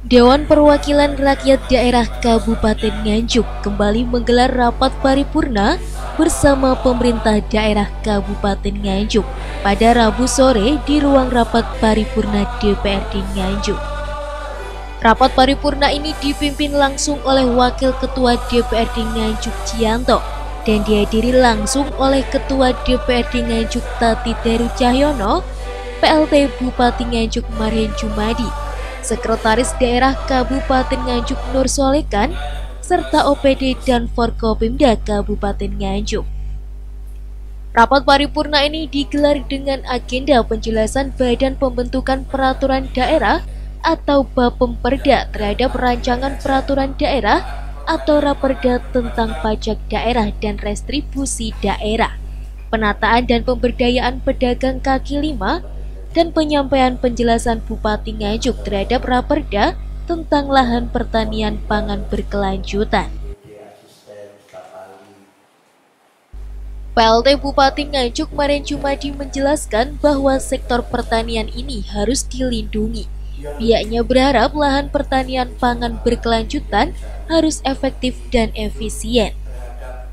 Dewan Perwakilan Rakyat Daerah Kabupaten Nganjuk kembali menggelar rapat paripurna bersama pemerintah daerah Kabupaten Nganjuk pada Rabu sore di ruang rapat paripurna DPRD Nganjuk. Rapat paripurna ini dipimpin langsung oleh Wakil Ketua DPRD Nganjuk Cianto dan dihadiri langsung oleh Ketua DPRD Nganjuk Tati Teru Cahyono, PLT Bupati Nganjuk Marhen Jumadi, Sekretaris Daerah Kabupaten Nganjuk Nur Solekan, serta OPD dan Forkopimda Kabupaten Nganjuk. Rapat paripurna ini digelar dengan agenda penjelasan Badan Pembentukan Peraturan Daerah atau Bapemperda terhadap rancangan peraturan daerah atau Raperda tentang pajak daerah dan restribusi daerah, penataan dan pemberdayaan pedagang kaki lima, dan penyampaian penjelasan Bupati Nganjuk terhadap Raperda tentang lahan pertanian pangan berkelanjutan. PLT Bupati Nganjuk Marhen Jumadi menjelaskan bahwa sektor pertanian ini harus dilindungi. Pihaknya berharap lahan pertanian pangan berkelanjutan harus efektif dan efisien.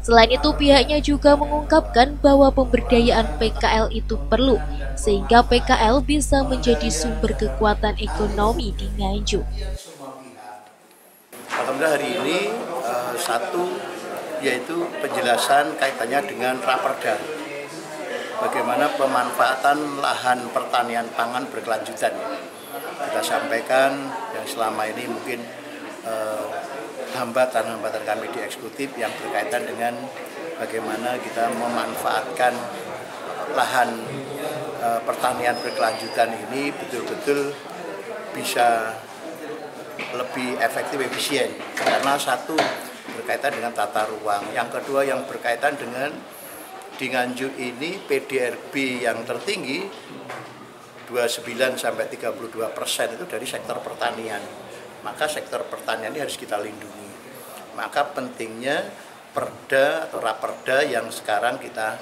Selain itu, pihaknya juga mengungkapkan bahwa pemberdayaan PKL itu perlu, sehingga PKL bisa menjadi sumber kekuatan ekonomi di Nganjuk. Alhamdulillah hari ini yaitu penjelasan kaitannya dengan Raperda. Bagaimana pemanfaatan lahan pertanian pangan berkelanjutan. Kita sampaikan yang selama ini mungkin hambatan-hambatan kami di eksekutif yang berkaitan dengan bagaimana kita memanfaatkan lahan pertanian berkelanjutan ini betul-betul bisa lebih efektif, efisien. Karena satu berkaitan dengan tata ruang, yang kedua yang berkaitan dengan di Nganjuk ini PDRB yang tertinggi 29-32% itu dari sektor pertanian. Maka sektor pertanian ini harus kita lindungi. Maka pentingnya perda atau raperda yang sekarang kita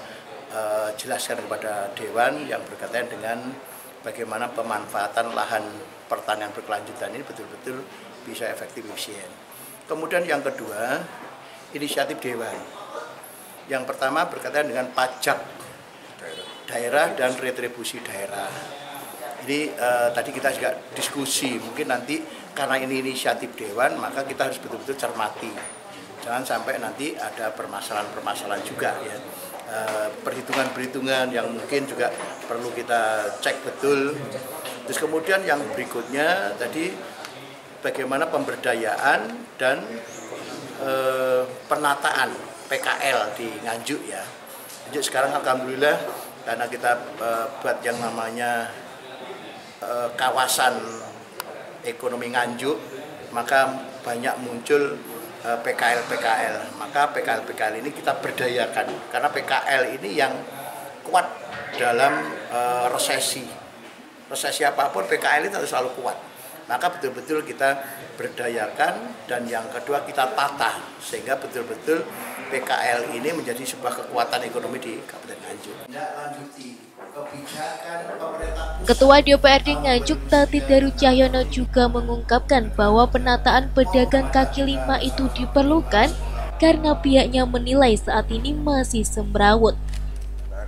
jelaskan kepada Dewan yang berkaitan dengan bagaimana pemanfaatan lahan pertanian berkelanjutan ini betul-betul bisa efektif efisien. Kemudian yang kedua, inisiatif Dewan. Yang pertama berkaitan dengan pajak daerah dan retribusi daerah. Ini tadi kita juga diskusi, mungkin nanti karena ini inisiatif Dewan, maka kita harus betul-betul cermati. Jangan sampai nanti ada permasalahan-permasalahan juga ya. Perhitungan-perhitungan yang mungkin juga perlu kita cek betul. Terus kemudian yang berikutnya tadi bagaimana pemberdayaan dan penataan PKL di Nganjuk ya. Nganjuk sekarang alhamdulillah karena kita buat yang namanya kawasan ekonomi Nganjuk, maka banyak muncul PKL-PKL. Maka PKL-PKL ini kita berdayakan, karena PKL ini yang kuat dalam resesi. Resesi apapun PKL itu harus selalu kuat. Maka betul-betul kita berdayakan, dan yang kedua kita tata sehingga betul-betul PKL ini menjadi sebuah kekuatan ekonomi di Kabupaten Nganjuk. Ketua DPRD Nganjuk Tati Teru Cahyono juga mengungkapkan bahwa penataan pedagang kaki lima itu diperlukan karena pihaknya menilai saat ini masih semrawut.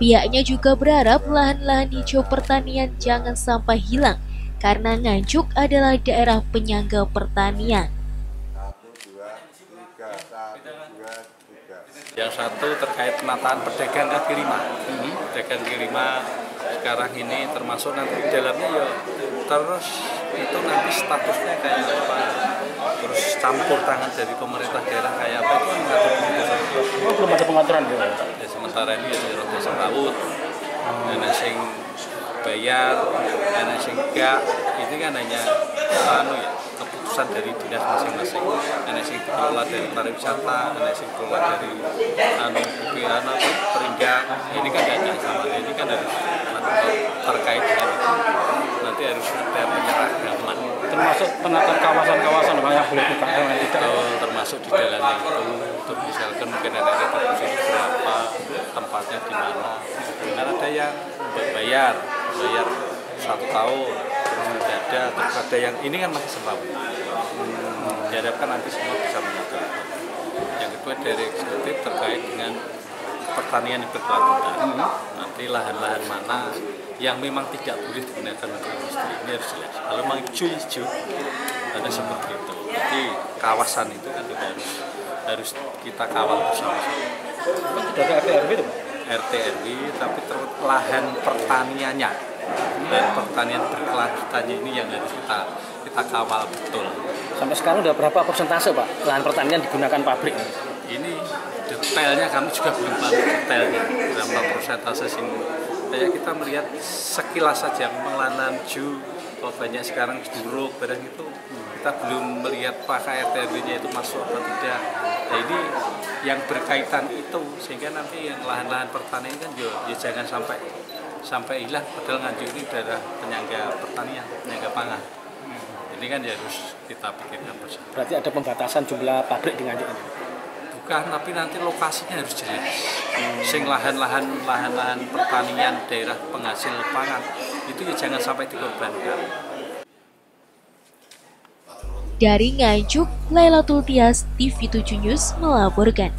Pihaknya juga berharap lahan-lahan hijau pertanian jangan sampai hilang karena Nganjuk adalah daerah penyangga pertanian. Yang satu terkait penataan pedagang kaki lima. Pedagang kaki lima sekarang ini termasuk nanti di dalamnya ya terus itu nanti statusnya kayak apa, terus campur tangan dari pemerintah daerah kayak apa itu mengatur gitu. Oh, belum ada pengaturan gitu. Ya, sementara ini ya rada semrawut, ana sing bayar, ana sing enggak, ini kan hanya keputusan dari dinas masing-masing. Ana sing dikelola dari pariwisata, ana sing dikelola dari Perindak. Ini kan tidak sama, ini kan harus terkait dengan itu. Nanti harus ada penyeragaman. Termasuk penataan kawasan-kawasan yang boleh PKL yang tidak. Termasuk di dalamnya itu, untuk misalkan mungkin ada retribusi berapa, tempatnya di mana. Karena ada yang bayar 1 tahun, terus ada atau ada yang ini kan masih sembako. Diharapkan nanti semua bisa menyatu. Yang kedua dari eksekutif terkait dengan pertanian yang berkelanjutan. Nanti lahan-lahan mana yang memang tidak boleh digunakan untuk industri ini harus jelas. Kalau memang hijau ada seperti itu. Jadi kawasan itu kan juga harus kita kawal bersama-sama. Tidak ada RT/RW itu, Pak? RT/RW, tapi lahan pertaniannya dan pertanian berkelanjutannya ini yang harus kita kawal betul. Sampai sekarang udah berapa persentase, Pak, lahan pertanian digunakan pabrik? Ini detailnya kami juga belum tahu detailnya berapa persentase sini. Kayak kita melihat sekilas saja memang lahan hijau kalau banyak sekarang buruk barang itu kita belum melihat pakai RT/RW-nya itu masuk atau tidak. Nah ini yang berkaitan itu sehingga nanti yang lahan-lahan pertanian kan ya jangan sampai hilang padahal Nganjuk ini daerah penyangga pertanian, penyangga pangan. Ini kan ya harus kita pikirkan bersama. Berarti ada pembatasan jumlah pabrik di Nganjuk ini? Bukan, tapi nanti lokasinya harus jelas. Sing lahan-lahan pertanian daerah penghasil pangan itu ya jangan sampai dikorbankan. Dari Nganjuk, Lailatul Tias, TV7 News melaporkan.